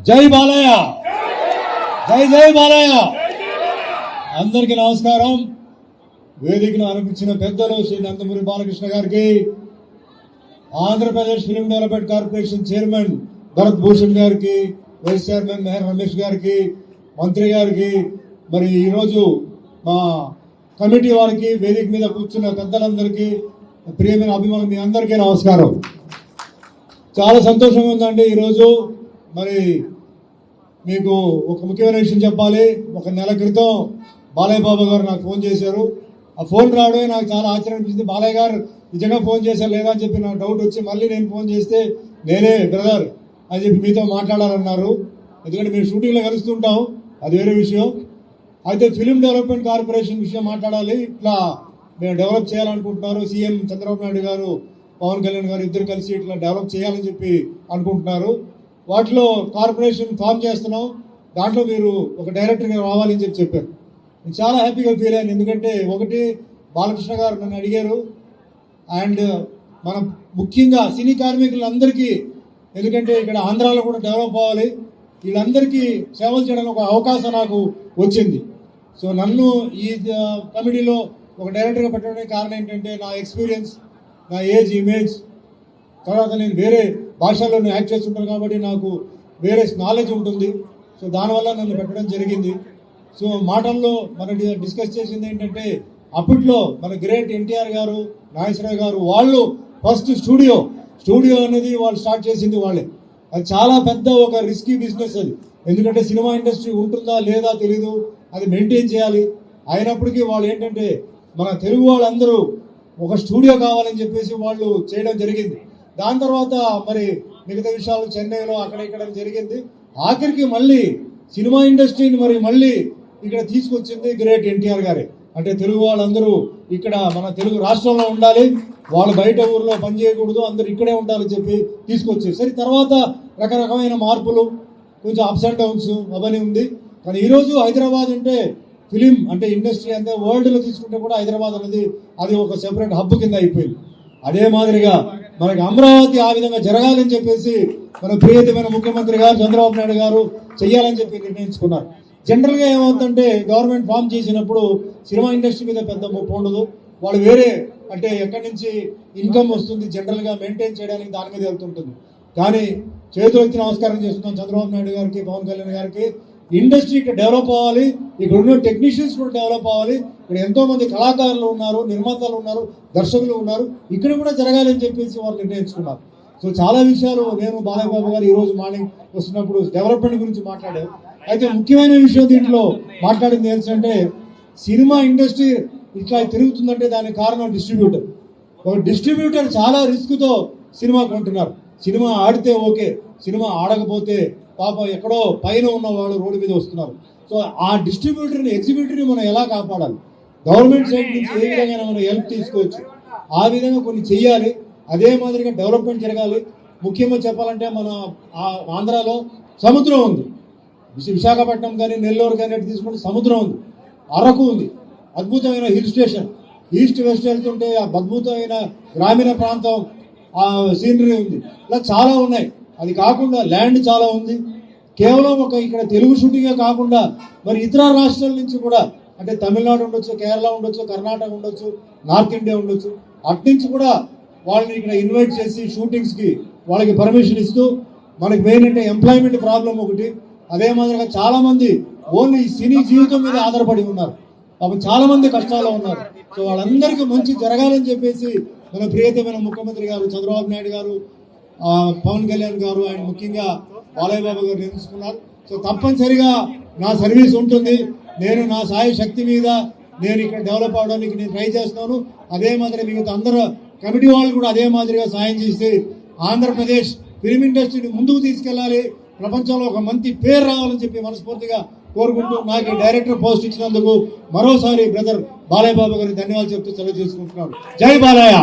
జై బాలయ్య, జై జై బాలయ్య. అందరికీ నమస్కారం. వేదికను అనిపించిన పెద్దలు శ్రీ నందమూరి బాలకృష్ణ గారికి, Andhra Pradesh film development corporation chairman Bharat Bhushan గారికి, వైస్ చైర్మన్ మెహర్ రమేష్ గారికి, మంత్రి గారికి, మరి ఈరోజు మా కమిటీ వారికి, వేదిక మీద కూర్చున్న పెద్దలందరికీ, ప్రియమైన అభిమానులు మీ అందరికీ నమస్కారం. చాలా సంతోషంగా ఉందండి. ఈరోజు మరి మీకు ఒక ముఖ్యమైన విషయం చెప్పాలి. ఒక నెల క్రితం బాలయ్య బాబు గారు నాకు ఫోన్ చేశారు. ఆ ఫోన్ రావడమే నాకు చాలా ఆశ్చర్యం అనిపించింది. బాలయ్య గారు నిజంగా ఫోన్ చేశారు లేదా అని చెప్పి నాకు డౌట్ వచ్చి మళ్ళీ నేను ఫోన్ చేస్తే నేనే బ్రదర్ అని చెప్పి మీతో మాట్లాడాలన్నారు. ఎందుకంటే మేము షూటింగ్లో కలుస్తుంటాం, అది వేరే విషయం. అయితే ఫిల్మ్ డెవలప్మెంట్ కార్పొరేషన్ విషయం మాట్లాడాలి, ఇట్లా మేము డెవలప్ చేయాలనుకుంటున్నారు. సీఎం చంద్రబాబు నాయుడు గారు, పవన్ కళ్యాణ్ గారు ఇద్దరు కలిసి ఇట్లా డెవలప్ చేయాలని చెప్పి అనుకుంటున్నారు. వాటిలో కార్పొరేషన్ ఫామ్ చేస్తున్నాం, దాంట్లో మీరు ఒక డైరెక్టర్గా రావాలని చెప్పి చెప్పారు. నేను చాలా హ్యాపీగా ఫీల్ అయ్యాను. ఎందుకంటే ఒకటి, బాలకృష్ణ గారు నన్ను అడిగారు. అండ్ మన ముఖ్యంగా సినీ కార్మికులందరికీ, ఎందుకంటే ఇక్కడ ఆంధ్రాలో కూడా డెవలప్ అవ్వాలి, వీళ్ళందరికీ సేవలు చేయడానికి ఒక అవకాశం నాకు వచ్చింది. సో నన్ను ఈ కమిటీలో ఒక డైరెక్టర్గా పెట్టడానికి కారణం ఏంటంటే నా ఎక్స్పీరియన్స్, నా ఏజ్, ఇమేజ్, తర్వాత నేను వేరే భాషల్లో యాక్ట్ చేస్తుంటాను కాబట్టి నాకు వేరే నాలెడ్జ్ ఉంటుంది. సో దానివల్ల నన్ను పెట్టడం జరిగింది. సో మాటల్లో మనం డిస్కస్ చేసింది ఏంటంటే, అప్పట్లో మన గ్రేట్ ఎన్టీఆర్ గారు, నాగేశ్వరరావు గారు వాళ్ళు ఫస్ట్ స్టూడియో అనేది వాళ్ళు స్టార్ట్ చేసింది వాళ్ళే. అది చాలా పెద్ద ఒక రిస్కీ బిజినెస్ అది. ఎందుకంటే సినిమా ఇండస్ట్రీ ఉంటుందా లేదా తెలీదు, అది మెయింటైన్ చేయాలి. అయినప్పటికీ వాళ్ళు ఏంటంటే మన తెలుగు వాళ్ళందరూ ఒక స్టూడియో కావాలని చెప్పేసి వాళ్ళు చేయడం జరిగింది. దాని తర్వాత మరి మిగతా విషయాలు చెన్నైలో అక్కడ ఇక్కడ జరిగింది. ఆఖరికి మళ్ళీ సినిమా ఇండస్ట్రీని మళ్ళీ ఇక్కడ తీసుకొచ్చింది గ్రేట్ ఎన్టీఆర్ గారే. అంటే తెలుగు వాళ్ళందరూ ఇక్కడ మన తెలుగు రాష్ట్రంలో ఉండాలి, వాళ్ళు బయట ఊర్లో పనిచేయకూడదు, అందరూ ఇక్కడే ఉండాలని చెప్పి తీసుకొచ్చారు. సరే, తర్వాత రకరకమైన మార్పులు, కొంచెం అప్స్ అండ్ డౌన్స్ అవన్నీ ఉంది. కానీ ఈరోజు హైదరాబాద్ అంటే ఫిలిం అంటే ఇండస్ట్రీ అంటే వరల్డ్లో తీసుకుంటే కూడా హైదరాబాద్ అనేది అది ఒక సెపరేట్ హబ్ కింద అయిపోయింది. అదే మాదిరిగా మనకి అమరావతి ఆ విధంగా జరగాలని చెప్పేసి మన ప్రియతమైన ముఖ్యమంత్రి గారు చంద్రబాబు నాయుడు గారు చెయ్యాలని చెప్పి నిర్ణయించుకున్నారు. జనరల్గా ఏమవుతుందంటే గవర్నమెంట్ ఫామ్ చేసినప్పుడు సినిమా ఇండస్ట్రీ మీద పెద్ద ముప్పు ఉండదు. వాళ్ళు వేరే అంటే ఎక్కడి నుంచి ఇన్కమ్ వస్తుంది జనరల్గా మెయింటైన్ చేయడానికి దాని మీద వెళ్తుంటుంది. కానీ చేతులు ఎత్తి నమస్కారం చేస్తున్నాం చంద్రబాబు నాయుడు గారికి, పవన్ కళ్యాణ్ గారికి. ఇండస్ట్రీ ఇక్కడ డెవలప్ అవ్వాలి, ఇక్కడ ఉన్న టెక్నీషియన్స్ కూడా డెవలప్ అవ్వాలి. ఇక్కడ ఎంతో మంది కళాకారులు ఉన్నారు, నిర్మాతలు ఉన్నారు, దర్శకులు ఉన్నారు, ఇక్కడ కూడా జరగాలని చెప్పేసి వాళ్ళు నిర్ణయించుకున్నారు. సో చాలా విషయాలు నేను బాలయ్య బాబు గారు ఈరోజు మార్నింగ్ వస్తున్నప్పుడు డెవలప్మెంట్ గురించి మాట్లాడారు. అయితే ముఖ్యమైన విషయం దీంట్లో మాట్లాడింది ఏంటంటే, సినిమా ఇండస్ట్రీ ఇట్లా తిరుగుతుందంటే దానికి కారణం డిస్ట్రిబ్యూటర్. ఒక డిస్ట్రిబ్యూటర్ చాలా రిస్క్తో సినిమా కొంటున్నారు. సినిమా ఆడితే ఓకే, సినిమా ఆడకపోతే పాపం ఎక్కడో పైన ఉన్న వాళ్ళు రోడ్డు మీద వస్తున్నారు. సో ఆ డిస్ట్రిబ్యూటర్ని, ఎగ్జిబ్యూటర్ని మనం ఎలా కాపాడాలి, గవర్నమెంట్ సైడ్ నుంచి ఏ విధంగా మనం హెల్ప్ తీసుకోవచ్చు, ఆ విధంగా కొన్ని చెయ్యాలి. అదే మాదిరిగా డెవలప్మెంట్ జరగాలి. ముఖ్యంగా చెప్పాలంటే మన ఆంధ్రాలో సముద్రం ఉంది, విశాఖపట్నం కానీ నెల్లూరు కానీ తీసుకుంటే సముద్రం ఉంది, అరకు ఉంది, అద్భుతమైన హిల్ స్టేషన్, ఈస్ట్ వెస్ట్ వెళ్తుంటే ఆ అద్భుతమైన గ్రామీణ ప్రాంతం, ఆ సీనరీ ఉంది, ఇలా చాలా ఉన్నాయి. అది కాకుండా ల్యాండ్ చాలా ఉంది. కేవలం ఒక ఇక్కడ తెలుగు షూటింగే కాకుండా మరి ఇతర రాష్ట్రాల నుంచి కూడా, అంటే తమిళనాడు ఉండొచ్చు, కేరళ ఉండొచ్చు, కర్ణాటక ఉండొచ్చు, నార్త్ ఇండియా ఉండొచ్చు, అట్నుంచి కూడా వాళ్ళని ఇక్కడ ఇన్వైట్ చేసి షూటింగ్స్కి వాళ్ళకి పర్మిషన్ ఇస్తూ, మనకి మెయిన్ అంటే ఎంప్లాయ్మెంట్ ప్రాబ్లం ఒకటి. అదే మాదిరిగా చాలా మంది ఓన్లీ సినీ జీవితం మీద ఆధారపడి ఉన్నారు, పాపం చాలా మంది కష్టాల్లో ఉన్నారు. సో వాళ్ళందరికీ మంచి జరగాలని చెప్పేసి మన ప్రియతమైన ముఖ్యమంత్రి గారు చంద్రబాబు నాయుడు గారు, పవన్ కళ్యాణ్ గారు, ఆయన ముఖ్యంగా బాలయ్య బాబు గారు నిర్ణయించుకున్నారు. సో తప్పనిసరిగా నా సర్వీస్ ఉంటుంది, నేను నా సాయి శక్తి మీద నేను ఇక్కడ డెవలప్ అవడానికి నేను ట్రై చేస్తున్నాను. అదే మాదిరి మిగతా అందరూ కమిటీ వాళ్ళు కూడా అదే మాదిరిగా సాయం చేసి ఆంధ్రప్రదేశ్ ఫిలిం ఇండస్ట్రీని ముందుకు తీసుకెళ్ళాలి, ప్రపంచంలో ఒక మంచి పేరు రావాలని చెప్పి మనస్ఫూర్తిగా కోరుకుంటూ నాకు డైరెక్టర్ పోస్ట్ ఇచ్చినందుకు మరోసారి బ్రదర్ బాలయ్య బాబు గారికి ధన్యవాదాలు చెప్తూ సెలవు చేసుకుంటున్నాను. జై బాలయ్య.